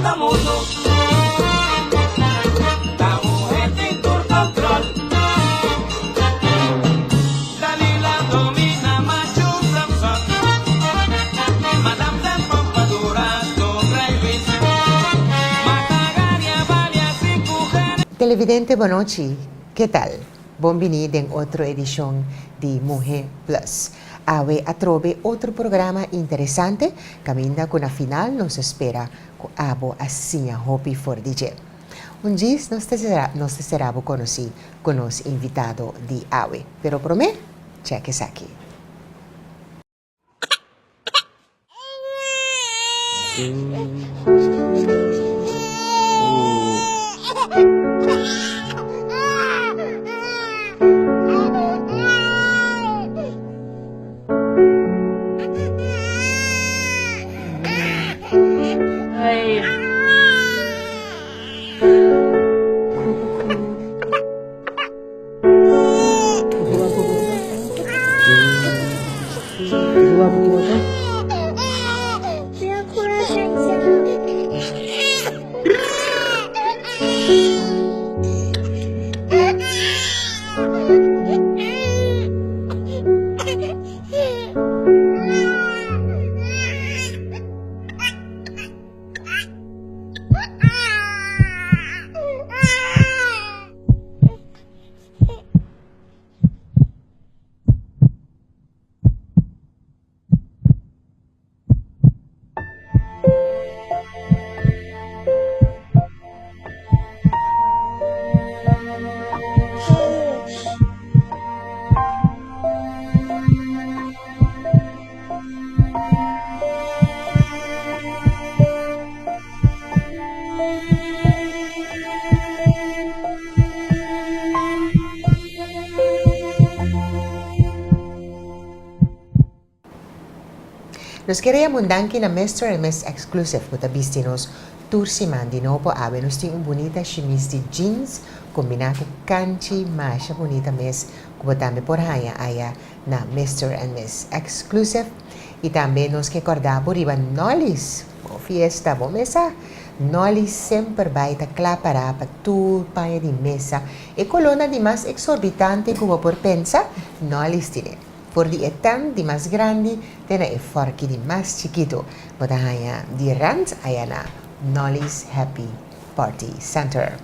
sa mundo. La mujer sin tu control. Dalila domina macho Samson. Madame de Pompadour sopra il vice. Matagaria valia sin mujer. Televidente, bonochi, ¿qué tal? Bienvenido en otra edición de Mujer Plus. Awe atrobe otro programa interesante. Caminda con la final nos espera con abo asinha Hopi for DJ. Un día nos será conocido con los invitados de Awe. Pero promé, cheques aquí. Nos queríamos danki na Mr. and Miss Exclusive kung tabistinos tursiman di no po abe nos ting bonita chemise de jeans combinado com kanchi masha bonita mes kubotame por haya aya na Mr. and Miss Exclusive e também nos que acordar por iba nolis o fiesta bo mesa nolis sempre baita clapara pa tu paia de mesa e colonna di mas exorbitante como por pensa nolis tine. Por di etan di mas grande, tena e forki di mas chiquito. Bota haya di rand ayana Nolly's Happy Party Center.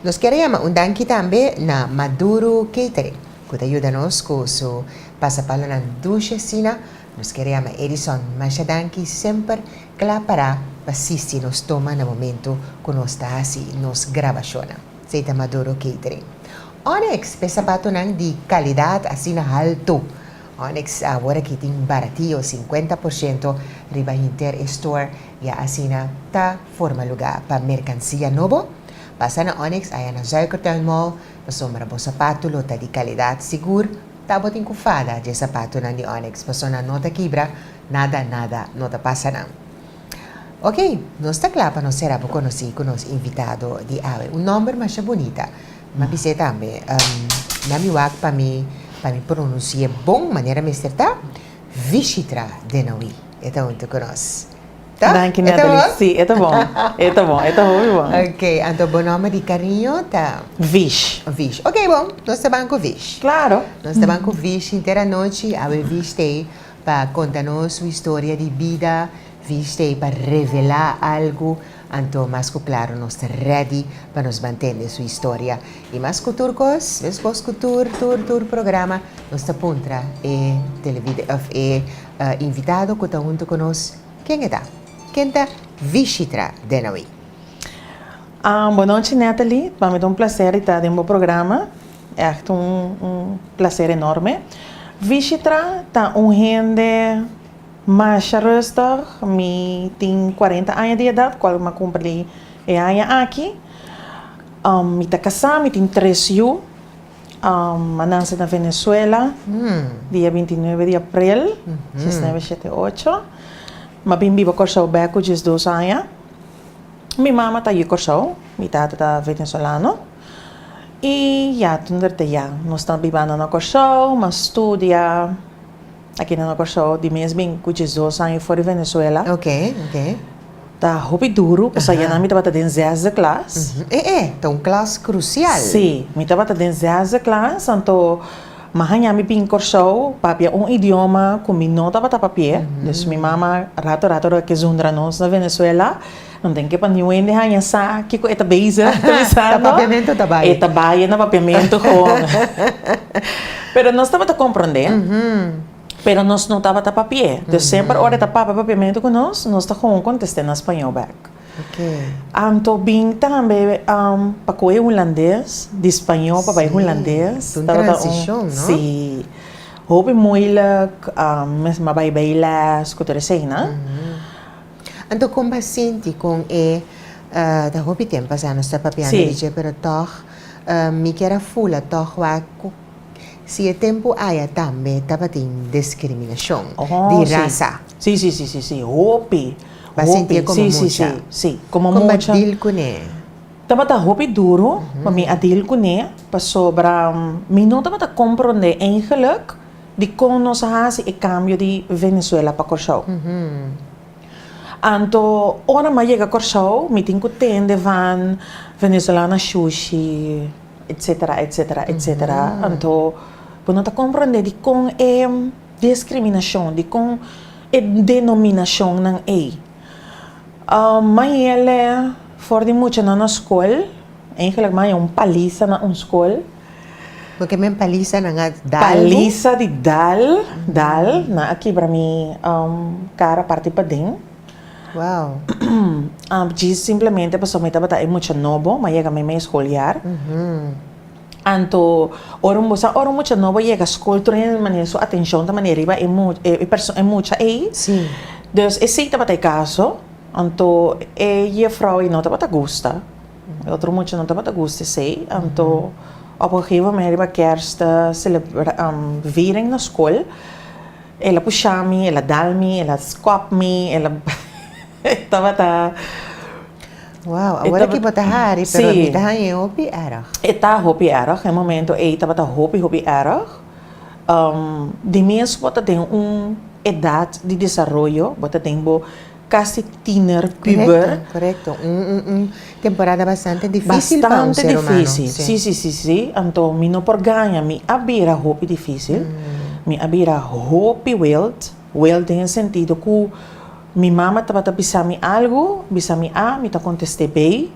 Nos queremos un danki tambe na Maduro Catering. Kuta ayudanos ko so pasapalo ng dushe sina. Nos queremos Edison Mashadanki sempre para pasisti nos toma na momento ko nos tahasi nos grabasyona. Seita Maduro Catering. Onyx, pesapato ng di kalidad asina alto. Onyx ahora kiting baratillo 50% riba Inter Store ya asina ta forma lugar pa mercancía novo. Pasa na Onyx ayan na Zuikertuin Mall, pasomra bo sapato lota di kalidad sigur, tabot kufada de sapato na ni Onyx, paso na nota kibra, nada nota pasa na. Ok, nos ta clapa nos será po conocí con nos invitado di Awe, un nombre más bonita, ma pise tambe, namiwak pa mi pronunciar bom maneira mesterta Vishitra Denawi. Esta junto con nos. Danke, Natalie. Sì, è buono. È buono. Ok, anto bom nome di carinho tá Vish. Vish. Ok, bom. Nós banco Vish. Claro. Nós banco Vish inteira noite. A Vish tem para contar-nos sua história de vida. Vish tem para revelar algo. Anto mas claro nós está ready para nos manter sua história. E mais turcos, después tour programa, nós está puntra invitado que está junto com nós. Quem é? Quem é Vishitra Denawi? Boa noite, Natalie. Para mim é prazer estar no meu programa. É prazer enorme. Vishitra está gente mais rustig. Eu tenho 40 anos de idade, quando eu comprei anos aqui. Eu estou casada, eu tenho 3 filhos. Eu nasci na Venezuela, dia 29 de abril de 1978. Eu vim vivo com o Beco de 2 anos. Minha mãe está aí com o meu tata está venezuelano. E já, nós estamos vivendo no Corsão, mas estudia aqui no Corsão de mesmo com 2 anos fora de Venezuela. Ok. tá hopi duro, porque aí na mi tava den zesde classe. Então, classe crucial. Sim, mi tava den zesde classe, então mahanya mi pin show, papia idioma com mi nota bata papia. Dus mi mama rato que zundra nos na Venezuela. Não tem que paniuin de hanya sa kiko eta beza, Ta papiamento tabay. Eta baia na papiamento com. Pero nós tava a compreender. Pero nós não tava a papier. Dus sempre hora ta papiamento com nós tá com contestando espanhol back. Ok. Então, bem também, para comer holandês, de espanhol para vai holandês. Toen transition, no? Sim. Hoop moeilijk, mas vai bailar, escutar assim, né? Então, como paciente com da hobby tempo sa nos papiano Sim. dice, pero toch, mi quera fula, toch wa se tempo aya também tava tem discriminação de raça. Sim. Hoop. Paciente como mucha. Sim. Como Como mucha. deal com ele? Tama ta hopi duro, maar mi adil ko ne, pa sobra, mi não tama ta compreender eigenlijk, de como nós hasi e cambio de Venezuela pa Corsau. Anto, ora ma llega Corsau, mi tinko tende van Venezuelana sushi, etc. Anto, pa não ta compreender de como é discriminação, de como é denominação ng A. Mas ele for de muito na escola, eigenlijk mais paliza na escola. Porque me paliza na nga dal. Paliza de dal, na aqui para mim, cara parte para dentro. Wow. Diz simplesmente para somente para é muito novo, mas chega mesmo escolar. Anto, ora muito novo chega a escola, treina maneira sua atenção da maneira é muito aí. Sim. Dus esse tá para caso. Anto, je vrouw não te gusta. Outro muito não te gusta, sei. Anto, op een gegeven moment bij kerst viering na school. Ela puxa me, ela dá me, ela scop me, ela tava. Wow, agora que bota hari, pero Sim. mi tahan yung opi arach. Eta hopi erg, em momento tava hopi erg. De mesmo bota tem idade de desenvolvimento, bota tem casi tiener, puber. Correcto. Temporada bastante difícil para un Bastante ser humano. difícil. Sim. Então, mi não por ganha, mi abira hopi difícil. Mi abira hopi wild em sentido que mi mama estava a pisar mi algo, mi tá contestei bem.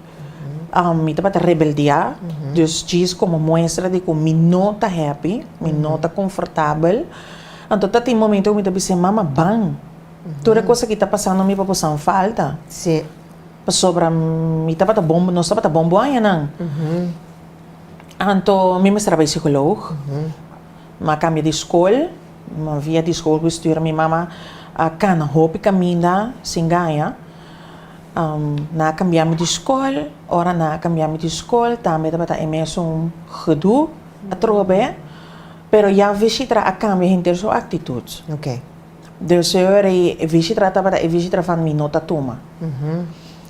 Mi estava a rebeldear. Dus diz como mostra de que mi não tá happy, mi não tá confortável. Então, tem momento que mi tá dizendo, mama, bang. Toda coisa que está passando, me passando falta. Sim. Sobra, mi estava a bombo, não estava a bombo ainda, não. Então, mi trabalho psicólogo. Ma cambia de escola, ma via de escola, estuda mi mama a cana hopi caminha, sem ganha. Na cambiamos de escola, ora na cambiamos de escola, também estava mesmo gedoe, a trobe. Pero já visita a cambia em termos de atitudes. Ok. Dus eu visita van mi nota toma.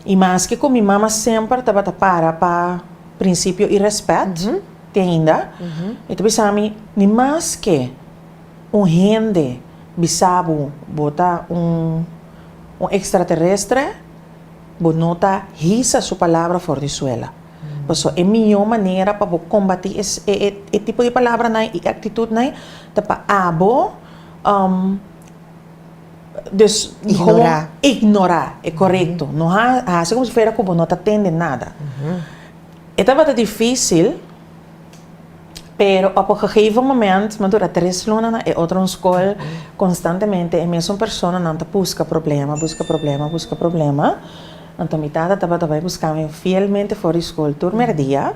E mais que com minha mama sempre estava para princípio e respeito, ainda. Então pensava ni mais que gente bisabo botar extraterrestre, nota risa sua palavra fora de suela. Então é a melhor maneira para combater esse tipo de palavra e atitude para abo dus ignorar, é correto. Não há como se fosse como não está atendendo nada. Estava difícil, pero a um gegeven momento, mas dura 3 lunas e outra escola, constantemente, a mesma pessoa não busca problema. Então, mi tata estava buscando fielmente fora da escola, todo dia.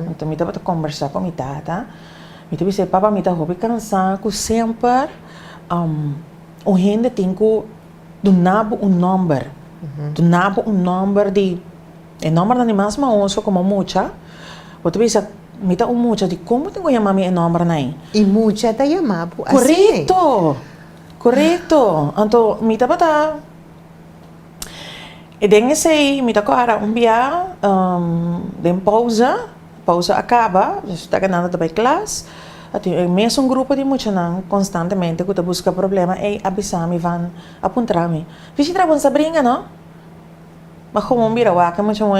Então, mi estava conversar com mi tata. Mi estava dizendo, papa, mi estava cansado, que sempre gente tem que donar número. Donar número de... O número de animais mais como mucha. Você pensa, me dá mucha de como tenho que chamar meu número aí? E mucha ta chamado assim. Correto. Então, me dá para e daí sei, me dá agora dia, dem pausa acaba, está ganhando também classe. Até mesmo grupo de muitos constantemente que busca problema e avisar-me van apontar-me. Visita a bonsa brinca, não? mas como mira waka mo chamo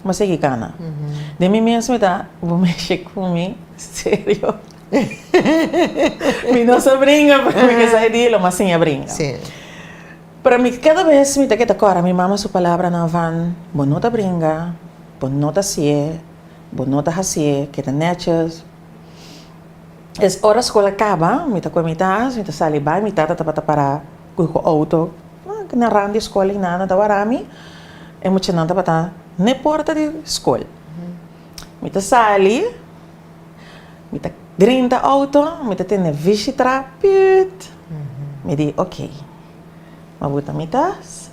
mas mexicana. De mim mesmo tá, vou mexer comigo, sério. Mi não se brinca, porque sai dilo, mas sim a brinca. Sim. Para mim, cada vez me tá que agora, minha mama sua palavra na van, bonota brinca, bonota sie, bonota hasie, que tá netas. Es hora escola acaba, me tá com a mitad, me tá sali vai, me tá para com o auto, na randa escola e nada, da warami, é muito nada para na porta de escola. Me tá sali, me tá dentro do auto, me tá tendo visita pit, me di ok, mabuta mitas,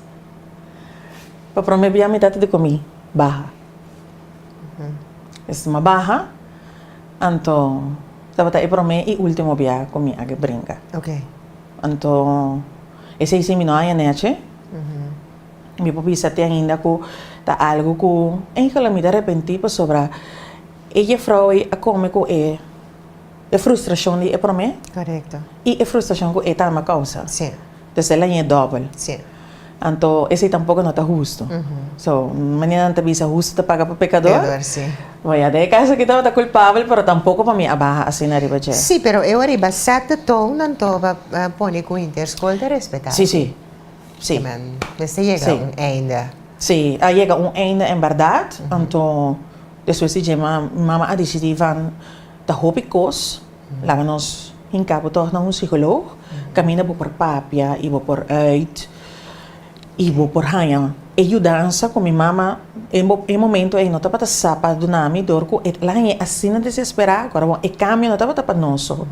para me via mitad de comi baja. Es uma baja, anto estava aí para mim e último via comi a que brinca. Ok. Anto esse esse me não é neche. Me popisa tem ainda com tá algo com em que ela me de repente para sobre ella frau a come com a frustração de para mim Correcto. e a frustração com tá uma causa. Sim. Então ela é double. Sim. Anto esse tampouco não tá justo. So manhã não tá bisa justo paga para pecador. Pecador, sim. Vaya, de caso que estava culpável, pero tampoco para mim abaja assim na riba. Sì, però eu arriba sette ton non tova pone com interschool de respeitar. Sí, sí. Sí. Men, dus llega Sí. un einde. Sí, llega un einde en verdad. Então, depois de mama a decidir van da hobbycos, lá nos hincapo toch na um psicólogo, camina por papia, e por uit, e por hanha. Ajudança com minha mama, em momento não estava para sapa do nome dorco, lá é assim não desesperar, agora o caminho não estava para nós, o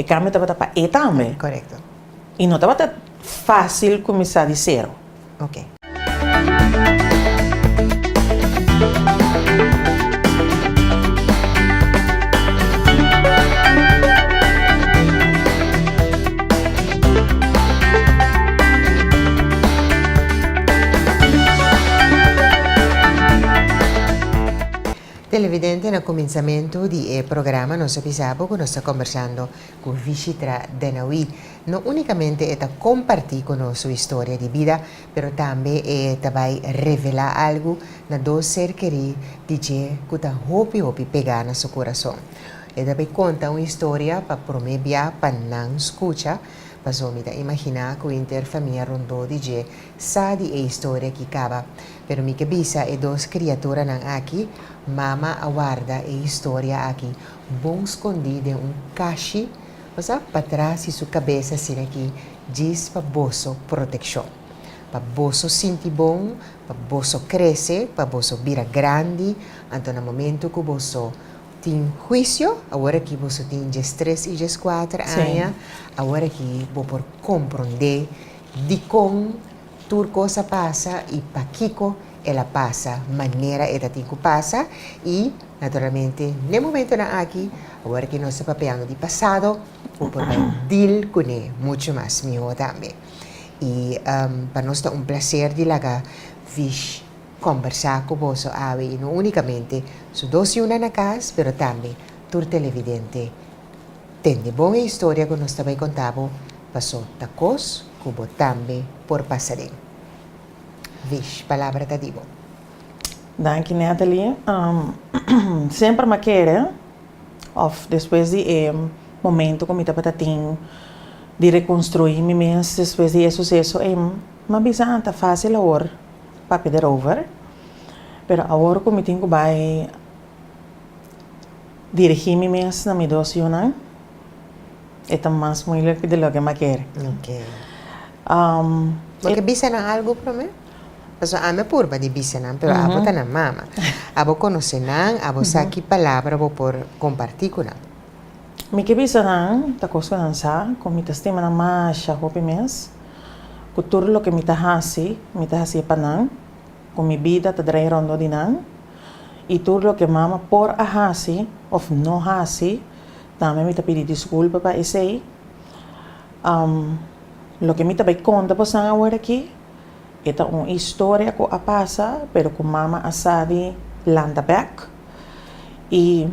caminho estava para também. Correcto. E não estava fácil começar de zero. Ok. Televidente, no cominciamento di programma non sappiamo che noi stiamo conversando con Vishitra Denawi, non unicamente è compartir con noi sua storia di vita, però anche è rivela algo na do ser queri dice che ta hopi pega na suo coração. E também conta una storia para promebia para non escucha, para somita imaginar que inter família rondou dice sa di e storia que cava, pero mi que bisa e dos criaturas nan aqui. Mama aguarda e história aqui, bom escondido em caixi, para trás de sua cabeça, assim aqui, diz para bolso proteção. Para bolso sentir bom, para bolso crescer, para bolso vira grande, então no momento que o bolso tem juízo, agora que bolso tem estresse e 4 anos, agora que vou por compreender de como tudo coisa passa e para Kiko ela passa, maneira ela tem que passar e, naturalmente, no momento na aqui, agora que nós estamos falando de passado, o poder deal com ele muito mais melhor também. E para nós é um prazer de lá vish conversar com você, e não unicamente su dois una na casa, mas também tur televidente. Tem de boa história que nós estamos contando, passou da coisa, que também por passarem. Vish, palavra da Dibo. Dank je, Nathalie. Sempre me quer, of depois de momento como eu tenho de reconstruir minha mente, depois de sucesso, uma visão tá fácil agora para pedir over, pero agora como eu tenho que dirigir minha mente na minha doação, é mais muito do que me quer. Ok. Porque bisa na algo para mim? Paso ame purba di bisanan, pero abo tanan mama. Abo conocenan, abo saki palavra abo por compartir con nan. Mi que bisanan, ta kosko nan sa, con mi testima na masha hopi mes, kutur lo que mi tahasi panan, con mi vida ta drai rondo dinan, y tur lo que mama por ahasi, of no hasi, también mi ta pidi disculpa pa isei, lo que mi ta bai conta po sang awar aqui, esta uma história que a passa, pero com mama asadi landa back. E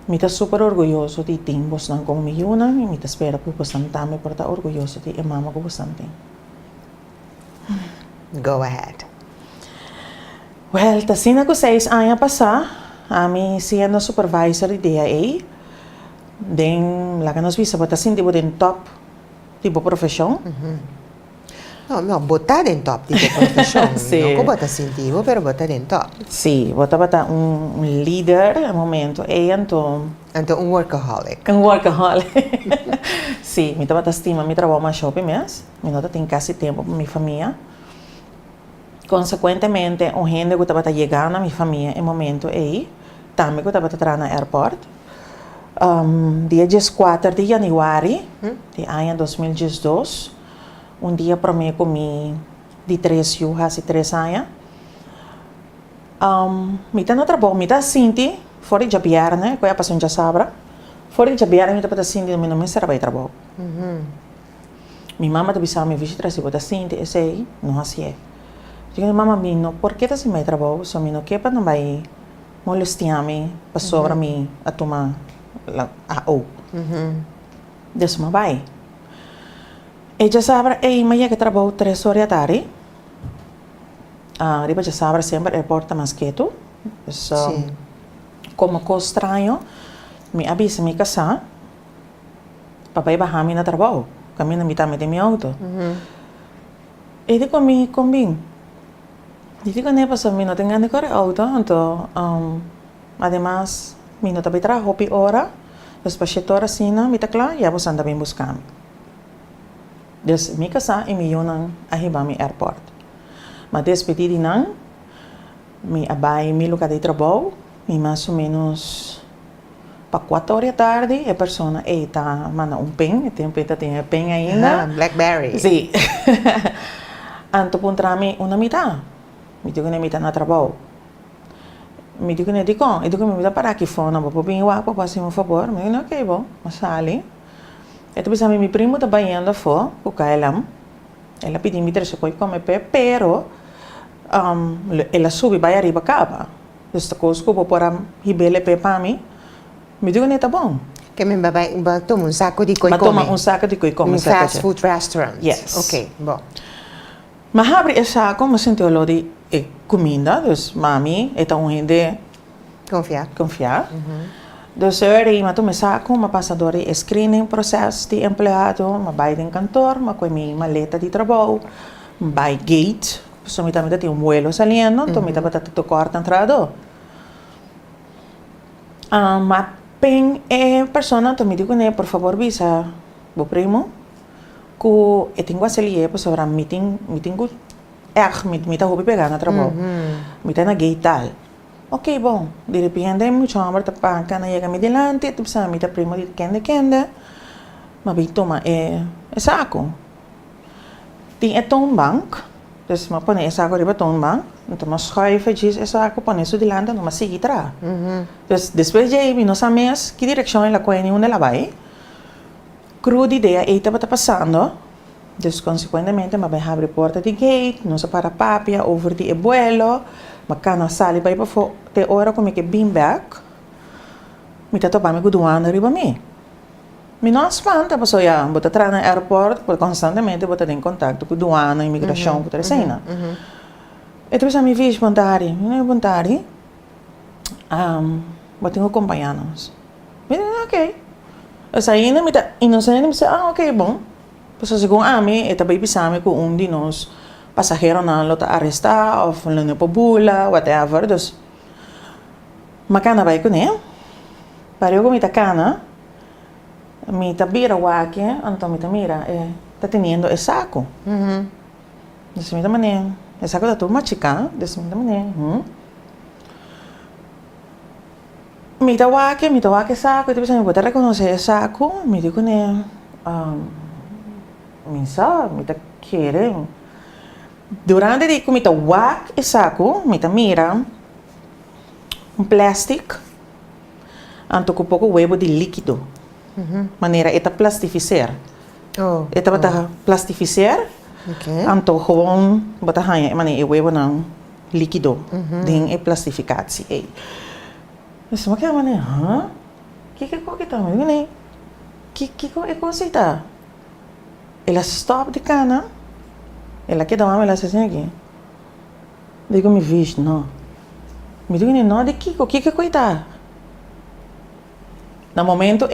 me está super orgulhoso de ter vocês com me una e me está espera por vocês também por estar orgulhoso de mama com vocês tem. Go ahead. Well, assim na 6 anos passar, a mim sendo supervisor de DAA, den lá que nós visa, bota assim, tipo, den top, tipo, profissão. No, botar em top tipo profissão. Sim. Não que botar sentido, pero botar em top. Sim, bota líder, no momento, e então, Então, workaholic. workaholic. Sim, me bota estima, me trabalho mais shopping mesmo, me nota tem quase tempo para minha família. Consequentemente, gente que estava chegando na minha família em momento aí, também que estava entrando no aeroporto. Dia 14 de janeiro de ano 2012, dia para mim comi de 3 anos e 3 anos. Me tá no trabalho, me tá sinti, fora de jabiar, né? Que eu passei um sabra. Fora de jabiar, me tá para sinti, me não me serve para trabalho. Minha mãe tá pensando, me visita, se você sinti, esse aí, não assim é. Digo, mamãe, mino, por que você vai trabalhar? Só mino, que para não vai molestar-me, para sobra me a tomar a o. Deus me vai. E já sabe, mas é que trabalho 3 horas da tarde. Riba já sabe sempre aeroporto mais quieto. Sim. Como que estranho, me avisa me casar. Papai vai me na trabalho. Caminho me tá de meu auto. E digo, me combino. Digo, não é para mim, não tenho nada de correr auto. Então, además, me não também trabalho hopi hora. Depois de horas assim, me tá claro, já você anda bem buscando. Dus me casar e me unam a riba mi airport. Mas despedi de não, me abai mi lugar de trabalho, me mais ou menos para 4 horas da tarde, a pessoa está manda pen, tem pen ainda. Blackberry. Sim. Anto puntrami una mitad. Mi dico ne mitad na trabalho. Mi dico ne dico, e dico mi dá para aqui fora, vou bem o água, passe um favor. Me digo, ok, bom, mas sali. E tu pensa, mi primo tá banhando fora, o KLM. Ela pediu me trazer coi come pero ela sube vai arriba capa. Esta coisa que vou pôr a ribele pe para mim. Me digo ne tá bom. Que me vai tomar um saco de coi Mas come. toma um saco de coi come. Um fast food restaurant. Yes. Ok, bom. Mas abre esse saco, mas senti o de comida, dus mami, é um gente confiar. Dus mas tu me saco, mas passador de screening processo de empregado, mas vai em cantor, mas com minha maleta de trabalho, vai gate, so me também tem vuelo saliendo, então me também tu corta entrada. Mas pen persona, tu me digo né, por favor visa, o primo, que tenho a celia para sobre meeting go me tá roubi pegar na trabalho. Me tá na gate tal. Ok, bom, de repente me chama para panca na chega me delante, tu sabe, me tá primo de kende, mas bem toma saco. Tem tom bank, dus me põe saco riba tom bank, então me schuive diz saco põe isso delante, não me sigue tra. Dus depois de aí, não sabemos que direção ela coene onde ela vai. Cruda ideia, aí estava passando. Dus consequentemente, mas vai abrir a porta de gate, não se para papia, over de abuelo, mas cana sali vai para fora, te hora como que bem back, me tá topando com doana riba me. Me não espanta, passou já, bota entrar no aeroporto, constantemente bota em contato com doana, imigração, com terceira. E depois a me vi espontâneo, bota acompanhando-nos. Me diz, ok. Eu saí me tá inocente, me disse, ok, bom. Pues según a mí, esta baby sabe que de nos pasajeros não lo arrestar ou não po bula, whatever. Dus, makana vai com ele. Pareu com mita cana, mita bira wake, então mita mira, tá teniendo esse saco. Dus mita mané, esse saco da turma chica, dus mita mané. Mita wake saco, e depois me botar reconhecer esse saco, me digo né, me tá querendo. Durante de que me tá wak e saco, me tá mira plástico, anto com pouco huevo de líquido, maneira é plastificar. É tá plastificar, anto gewoon bota hanha, maneira é huevo não líquido, den é plastificação. Mas como que é maneira? Que tá me né? Que é coisa tá? Ela stop de cana, ela quer dar uma ela assim aqui. Digo me visto não. Me digo, não, de Kiko, Kiko coitado. No momento,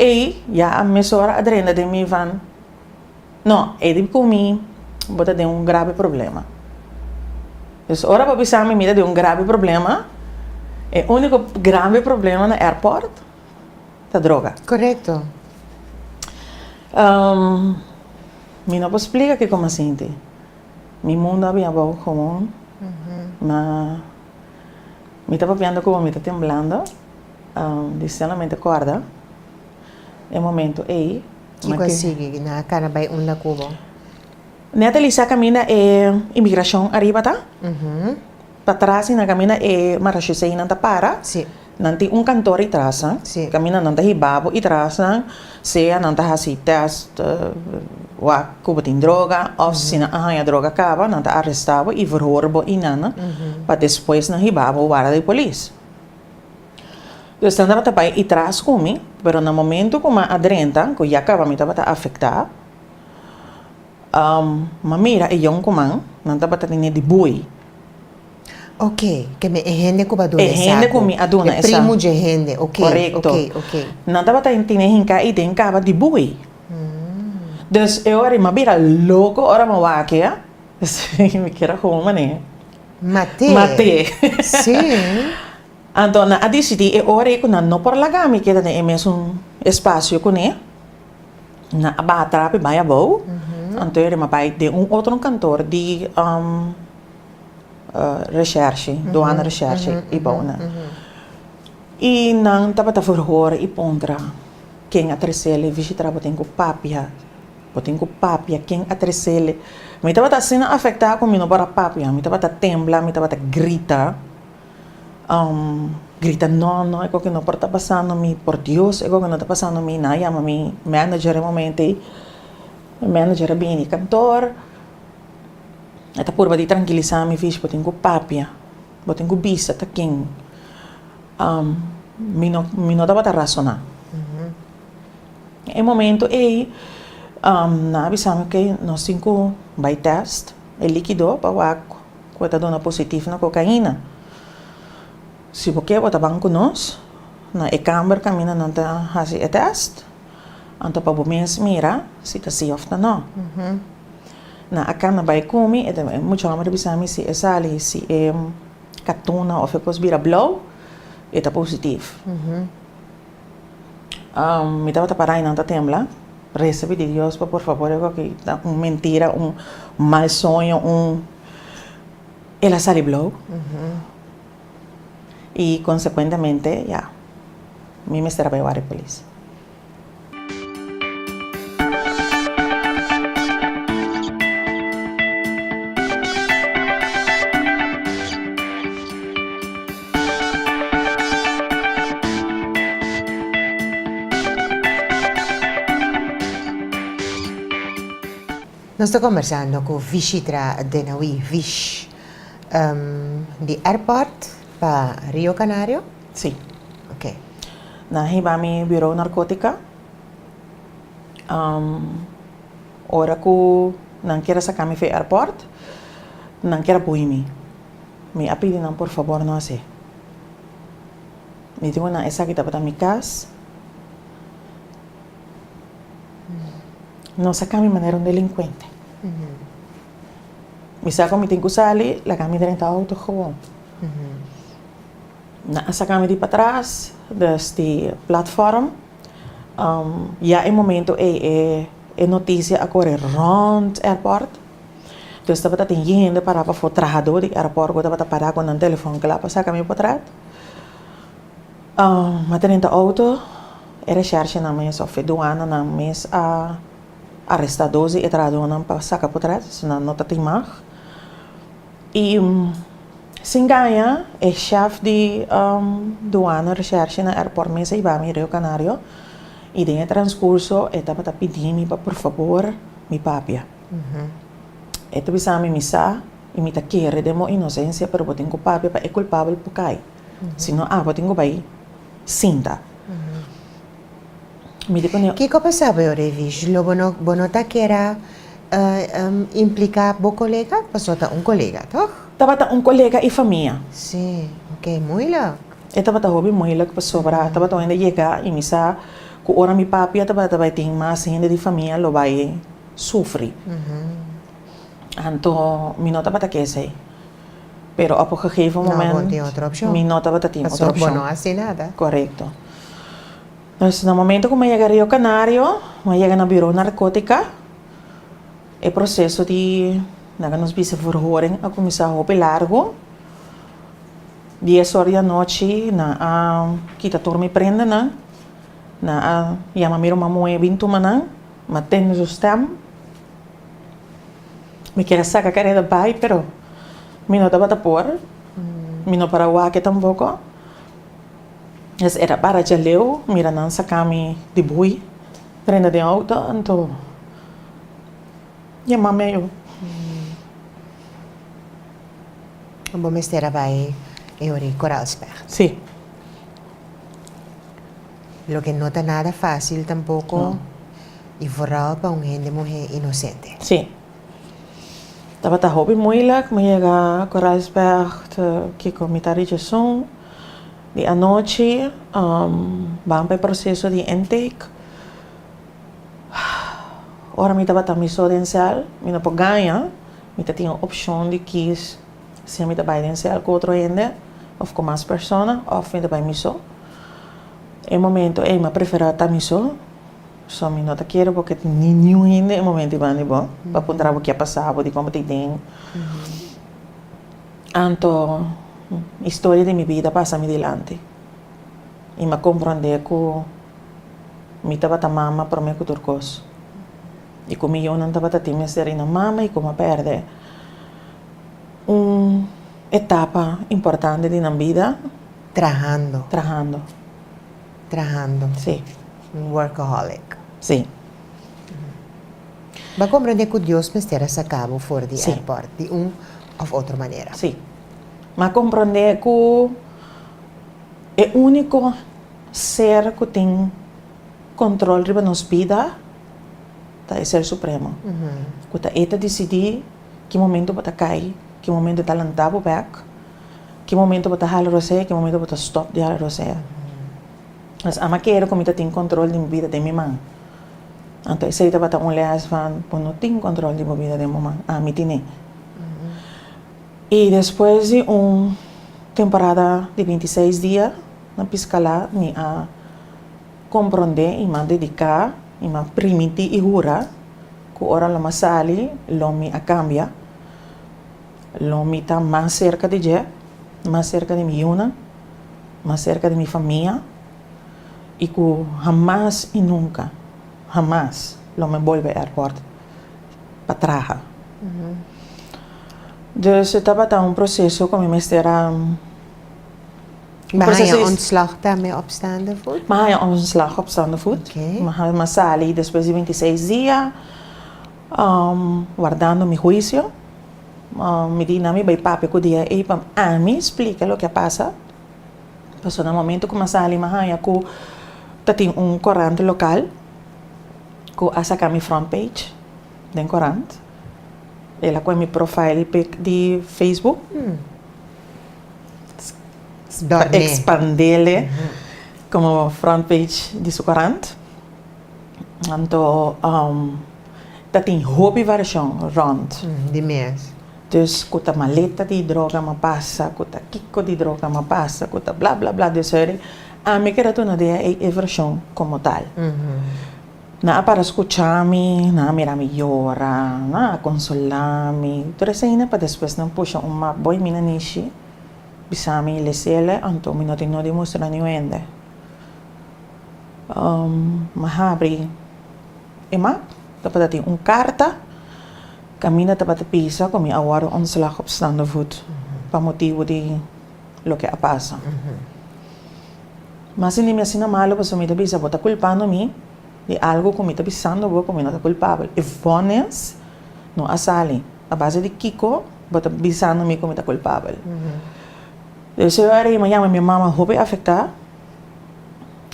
já a mesora adrena de mim van. Não, ele comigo, bota de grave problema. Dus ora para pensar me mira de grave problema. O único grave problema no airport é a droga. Correcto. Me não posso explicar que como assim, mi mundo había bajo común, me estaba viendo como me está temblando, solamente acorda, é momento aí, Kiko sige na kana bay la kubo. neta lisa camina imigração arriba tá, para trás na camina marachusei nanta para, Sí. nanti cantor e traça, Sim. camina nanta hibabo e traça, seja nanta hasi test, wa kubatin droga, of sina a droga acaba, nanta arrestado e verhoorbo inana, para depois na hibabo vara de polícia. Dus dan dapat tapai e traz kumi, pero no momento como adrenta, que já acaba me dapat afetar, mamira e yung kumang, nanta dapat tinha de bui. Ok, que me ehende ko ba doon Ehende ko mi aduna esa. Primo de ehende, ok. Correcto. Ok. Nanta dapat tinha e den kaba de bui. Dus eu ora mabira louco, ora mawakia. Me quero como né. Mate. Sim. Então, na adiciti, ora eu não por lagami que é mesmo espaço com né. Na abatra pe baia bom. Então eu mapai de outro cantor de recherche, doana recherche e bom, né. E não tava ta verhoor e pondra quem atresele visitara botem com papia. Botem com papia quem atresele. Me tava ta sina afetar com mino para papia, me tava ta tembla, me tava ta grita. Grita no, é que não está passando me por Deus, é que não está passando me na chama me manager momento, manager bem cantor. Esta porra de tranquilizar me fiz, botem com papia, botem com bisa, tá quem, me não dava ta razonar. Em momento na avisamos que nós cinco vai test, é líquido para o que dona positivo na cocaína. Se você bota banco nós, na e-camera camina nanta hasi e test, anta pa bumens mira, se ta si of na no. Na akana bay kumi, mucho amar bisami si esali si katuna of ekos bira blow, eta positivo. Me tava ta parai nanta tembla, recebi de Dios por favor, que mentira, mal sonho, ela sali blow. Y consecuentemente, ya, mi me estará llevar a la policía. Nós estamos conversando com Vishitra Denawi Vish, de airport para Rio Canario. Sí. Ok. Nahiba mi bureau narcótica. Ora ku não quero sacar mi fe airport, não quero puimi. Me apidi não por favor não assim. Me digo na essa que tá para mi casa. Não sacar mi maneira delinquente. Me saco mi tenho que sair, la cami dentro auto gewoon. Na sacar mi di para trás deste plataforma. Já em momento é notícia a correr rond airport. Então estava tendo gente para o trajador do airport, que estava parar com um telefone que lá para sacar mi para trás. Mas dentro auto era recherche na mesa, ou feduana na mesa a arrestadores e tradona para sacar para trás, senão não está timar. E Singaya é chefe de doana recherche na aeroporto Mesa Ibami, Rio Canario. E dentro do transcurso, eu estava pedindo para, por favor, me papia. Eu estava me missa e me querer de minha inocência, mas eu tenho papia para é culpável por cai. Senão, eu tenho que cinta. Que passava, Vish? Lo bonota que era implicar o colega, passou a colega, toch? Estava um colega e família. Sim, ok. Okay, moeilijk. Ito ba tayo moeilijk pa sobra. Taba tayo hindi llega y misa ku ora mi papi taba ting mas hindi di familia lo vai sufri. Anto mi nota bata kese. Pero op een gegeven No, moment want die otra opción. mi nota bata ting otra Pasok mo opción. no hace nada. Correcto. Entonces, no momento que me llega a Rio Canario, me llega na bureau narcótica, el proceso de nos vise verhoring a começar a roupa largo. 10 horas da noite, kita turmi prende, yama miro mamoe bintu manan, maten o stem. Me quer sacar cara da pai, pero mi no tava por, mi no para wake tampoco. Es era para jaleu, mira nan sakami de bui, prende de auto, então yama meio. Vamos mestera vai en Koraalsberg. Sí. Lo que no está nada fácil tampoco. No. Y vooral para una gente mujer inocente. Sí. Dat was hobby moeilijk, maar je gaat Koraalsberg te kijken met haar zoon. Die anoche, van bij proceso de intake. Ora mi tava também só densal, mi não pode ganhar, mi tinha a opção de quis se mi tava densal com outro gente, ou com mais pessoas, ou mi tava mi só. Em momento, eu me prefiro também só. Só me não quero porque nenhum gente em momento vai nem bom, para apontar o que é passado, de como te tem. Então, a história de minha vida passa me delante. E me compreender que mi tava ta mama para mim que turcos. E como eu não estava tendo ser na mama e como perde uma etapa importante de minha vida Trabajando. sí, Un workaholic. sí, Va a comprender que Dios me estará sacando fuera del Sí. airport de una o otra manera. sí. Mas compreender que o único ser que tem controle sobre nossa vida é o Ser Supremo. Que tá eta decidir que momento para cair, que momento para lançar o back, que momento para halar você, que momento para stop de halar você. Mas a maquera como tem controle de minha vida de minha mãe. Então, se eu para leas van, pues não tem controle de minha vida de minha mãe. Ah, me tiene. E depois de uma temporada de 26 dias na piscala, me a compreender e me dedicar e me permitir e jurar que ora lo masali, lo me a cambia, lo me está mais cerca de je, mais cerca de minha una, mais cerca de minha família, e que jamás e nunca, jamás lo me vuelve a airport para trás. Dus het was een proces ook om me te Maar je ontslag daarmee op staande voet? Maar hij ontslag op staande voet. Okay. Maar hij sali después de 26 días, guardando mi juicio. Me di nami bij papi que dia e pam a mí explica lo que pasa. Pasó en el momento que me sali mahaya que tati un corante local que a sacar mi front page den corante. Ela com mi profile pic de Facebook. Para expandirle como front page de su corante. Então, dat tem hobby version rond. Die mes. Dus kuta maleta de droga ma passa, kuta kiko de droga ma passa, kuta bla bla bla. Dus a mí que era tu na de a versão como tal. Na para escuchar-me, na mirar-me llorar, na consolar-me. Tudo isso ainda para depois não puxa uma boa mina nishi, bisami lesele, então me não tem nada de mostrar nenhum. Mahabri, ema, dapat ter carta, camina dapat pisa, como agora ontslag op staande voet, para motivo de lo que passa. Mas hindi me asina malo, para sumita bisa, bota culpando me de algo que me está pisando, vou como não está culpável. E vones não asali. A base de Kiko, bota pisando me como está culpável. Então, eu era me chama minha mama, houve afetar.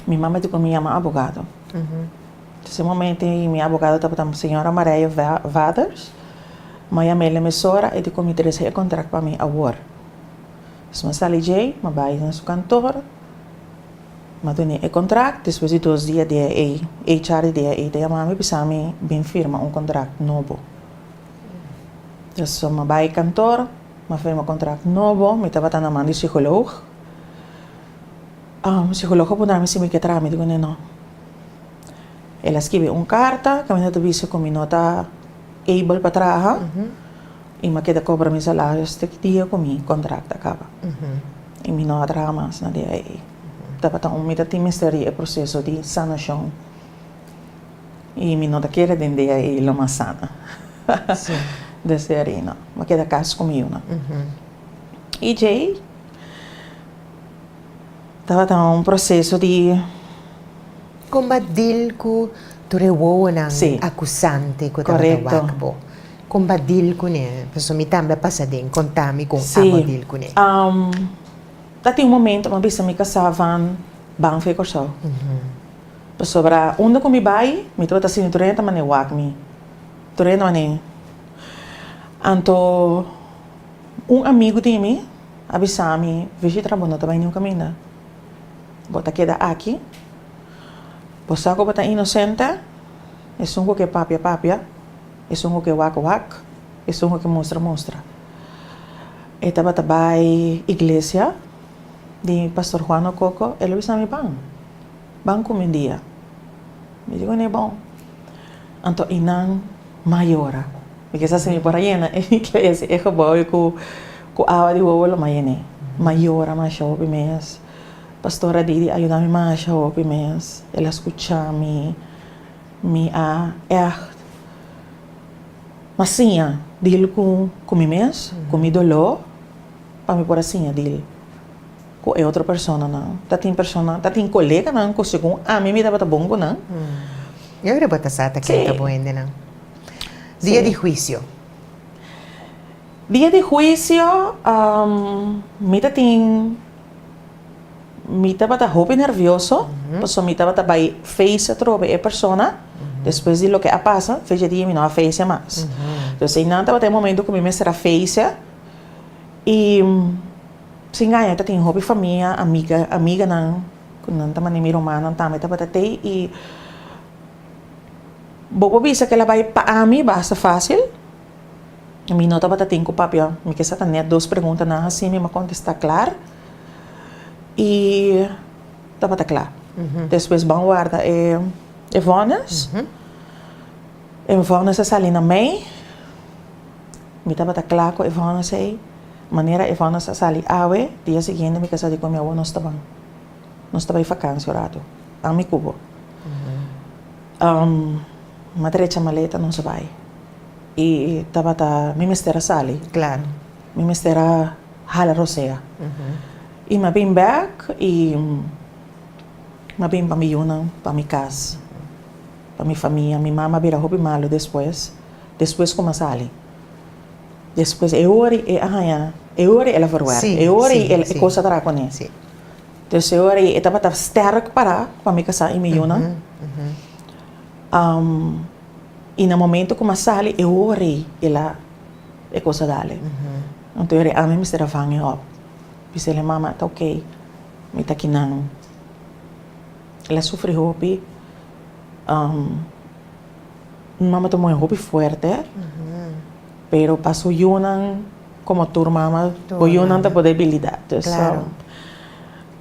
Minha mama tipo me chama abogado. Nesse momento, minha abogada estava a senhora Maria Vaders. Minha mãe me sora e de como interessa o contrato para mim agora. Dus mas sali J, mas vai na su kantor, mas tu o contrato, depois de 2 dias de HR de mami pisami bem firma contrato novo. Dus mas vai kantor, mas firma contrato novo, me tava na mão de psicólogo. Psicólogo pun nami si mi que tramite con no. Ela escreve carta, que me disse que me nota able para trabalhar. E me queda cobra meu salário este dia com mi contrato acaba. E me não trabalha mais na dia aí. Tava tão me tem mistério o processo de sanação. E me não quer entender aí lo mais sana. Sim. Desse arena. Me queda caso comigo, não. E Jay tava tão processo de Combatil ko turewo ng Si. akusante ko Correcto. tawag. Combatil ko niya. Paso mi tamba pasading kontami kung Si. amadil ko niya. Dati momento, mabisa mi kasavan bang fe korso. Sobra, onde ko mi bai, mi trata sin turenta mane wak mi. Turenta mane. Anto, amigo de mi, abisami, vixe trabalho, também não caminha. Bota queda aqui. Posa ko bata inocente, é sungo que papia, é sungo que wak, é sungo que mostra. Eta bata bai iglesia, di Pastor Juan Coco, ele bisa mi bang kumindia. Me digo, ne bom. Anto inang mayora. Porque essa se me por aí na iglesia, é que boy ku awa di wolo mayene. Mayora ma show mes. Pastora Didi ayuda-me mais a ouvir mes. Ela escuta me mas sim, dil com mi mes, com mi dolor, para me por assim, dil com outra pessoa não. Tá tem colega não, com segundo a mim me dá bata bongo não. Eu era bata sa ta Si. kaya buende na. Dia de juicio. Dia de juicio, mita bata hope nervioso, so mita bata by face trobe e persona, depois de lo que passa, fez dia me não a face mais. Então sei nada bata momento que me será face e sim ganha tá tem hope família, amiga não, não tá mani miro man, não tá meta bata tei e bobo bisa que ela vai para mim basta fácil. Mi nota bata tenho papia, me que sata net 2 perguntas na assim me contestar claro. E estava claro. Depois vão guardar Evonas. Evonas é salina mãe. Me estava claro com Evonas aí. Maneira Evonas é sali awe. Dia seguinte me casei com minha avó nós estava em vacância rato. A mi cubo. Matrecha maleta não se vai. E estava me mistera sali. Claro. Me mistera hala rosea. E me vim back e me vim para mi yuna, para mi casa, para mi família. Mi mama vira hobby malo depois como sali. Depois ela forward. Ela coisa tra com ele. Então ela estava sterk para mi casa e mi yuna. E no momento como sali ela coisa dale. Então a mim me será vangue up. Pisele mama, tá ok. Me tá aqui não. Ela sofre hopi. Mama tomou um hopi forte. Pero passou yunan como turma, o yunan da poder habilidade. Claro.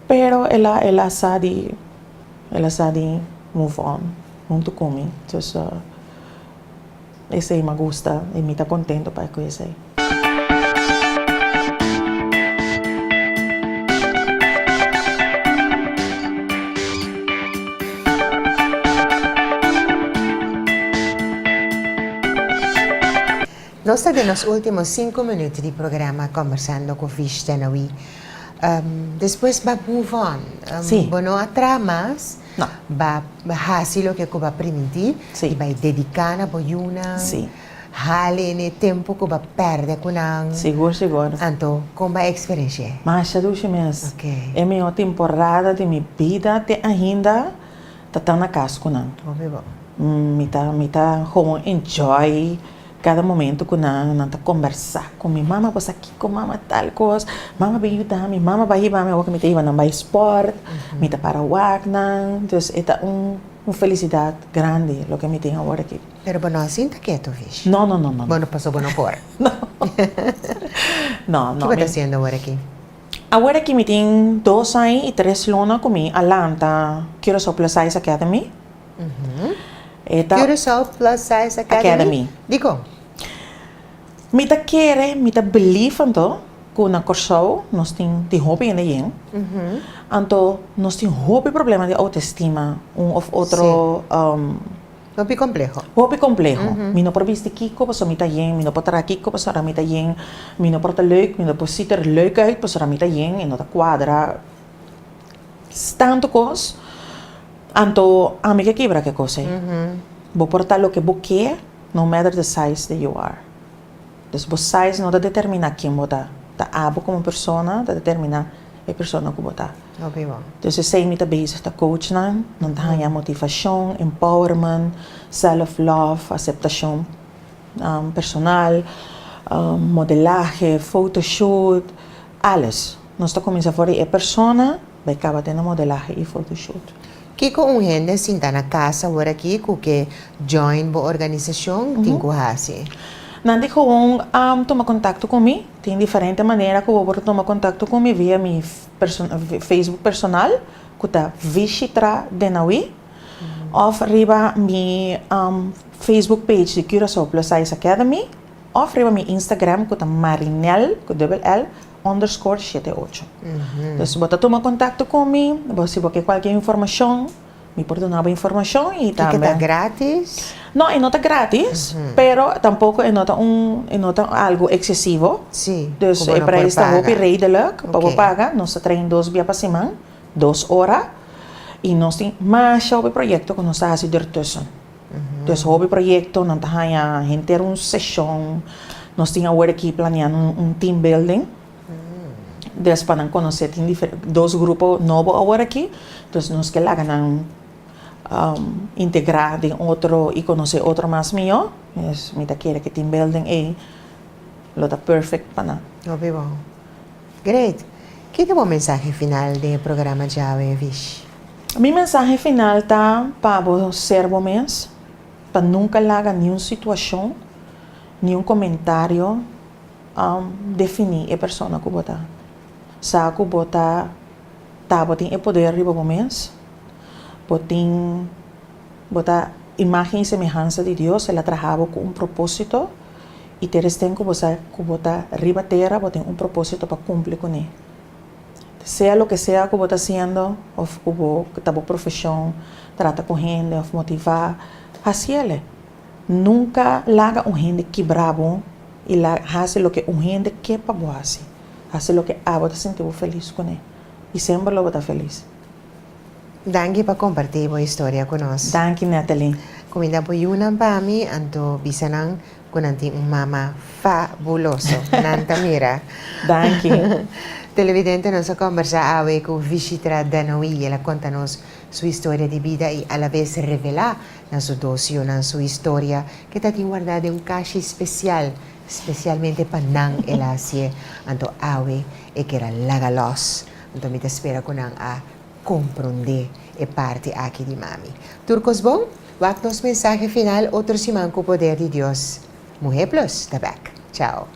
Pero ela sabe move on junto comigo. Então, esse aí me gusta e me tá contento para com esse aí. Nós estamos nos últimos 5 minutos de programa conversando com Fish Tenawi. Depois vai move on. Sim. Bueno, atrás, Não. vai fazer o que eu vou permitir. Sim. E vai dedicar na boiuna. Sim. Hale ne tempo que vai perder com nang. Seguro. Então, como vai a experiência? Mas já duas meses. Ok. É a minha temporada de minha vida de ainda tá na casa com não. Vamos ver. Me tá como enjoy cada momento que nanta conversar com minha mama, pois aqui com mama tal coisa, mama vai ajudar, minha mama vai ir, mama que me iba não vai sport, me tá para wagnan, então é uma felicidade grande lo que me tem agora aqui. Pero bueno, assim está quieto, Vish. Não. Bueno, pasó bueno por. Não. ¿Qué está haciendo ahora aquí? Agora que me tem 2 anos e 3 lonas comigo, Alanta, Curaçao Plus Size Academy. Curaçao Plus Size Academy. Digo. Me tá querer, me tá believe então, que na Curaçao nós tem hobby ainda yen. Então, nós tem hobby problema de autoestima, ou outro Hobby complejo. hobby complejo. Mi no proviste kiko, pas mi yen, mi no potara kiko, pas mi yen, mi no porta leuk, mi no ziet er leuk uit, pas mi yen, en dat quadra. Tanto cos, anto amiga quebra que cosa. Vou portar lo que vou quer, no matter the size that you are. Dus vos size não determina quem vota. Da abo como persona, da determina a persona que vota. Okay, bom. Dus je zei met bezig te coachen, dan ga je motivatie, empowerment, self-love, acceptatie personal, modelaje, fotoshoot, alles. Nós começamos a fazer a persona, vai acabar tendo modelaje e photoshoot. Kiko un gente sinta na casa agora aqui que join bo organização, tinko hasi. Nandi gewoon toma contato comigo. Tem diferente maneira que eu vou tomar contato comigo via meu Facebook personal, que está Vishitra Denawi, ou riba meu Facebook page de Curaçao Plus Size Academy, ou riba meu Instagram, que está Marinel, com double L, _78. Então, se você tomar contato comigo, se você quer qualquer informação, me pode dar uma informação e também. Está grátis? No, é nota grátis, pero tampoco é nota algo excessivo. Sim. Dus é para esta hobby redelijk, para pagar, nós trabalhamos 2 dias para semana, 2 horas, e nós temos mais hobby projeto que nós estamos fazendo ertussen. Dus hobby projeto, nós estamos ter uma sessão, nós temos agora aqui planeando team building. Dus para conhecer, tem 2 grupos novos agora aqui, dus nós que lá ganhamos integrar de outro e conhecer outro mais meu, mas me quer que team building é lo da perfect para Okay, bom. Great. Que é o mensagem final do programa Jave Vish? Mi mensagem final tá para os servos, para nunca largar nenhuma situação, nenhum comentário definir a pessoa que você sabe que você tem o poder de você botar imagem e semelhança de Deus, ela trabalha com propósito e teres tem que você riba terra, você tem propósito para cumprir com ele. Seja o que seja que você está fazendo, ou que está profissão, trata com gente, ou motivar, assim nunca larga gente quebrado e faz o que gente quer para você. Faz o que você sentir feliz com ele. E sempre lo está feliz. Danke para compartir a história conosco. Danke, Natalie. Comida po yun pa mi, anto bisanang kunanti mama fabuloso. Nanta mira. Danke. Televidente nos conversa awe con Vishitra Danoui. Ela conta-nos sua história de vida e a la vez revela na sua docio, na sua história que está guardada em caixa especial, especialmente para nang ela siya. Anto awe e que era lagalos. Anto mi te espera ko nang a comprender e parte aqui de mami. Turcos bom? Wag nos mensaje final, otro simán ko poder de Dios. Mujer Plus, the back. Ciao.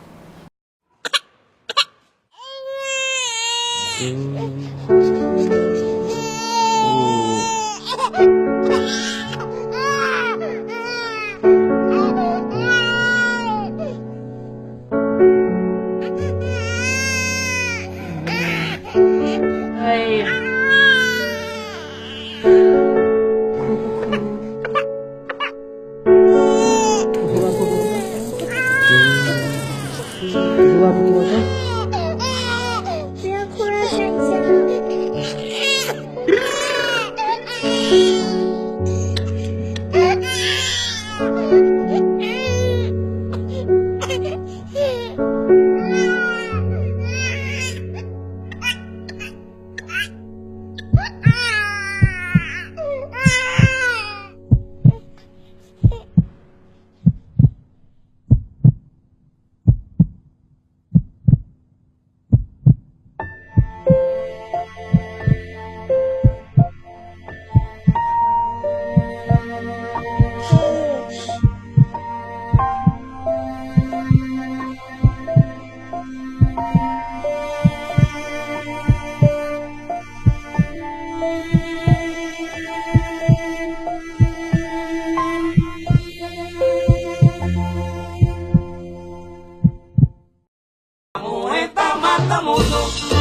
mundo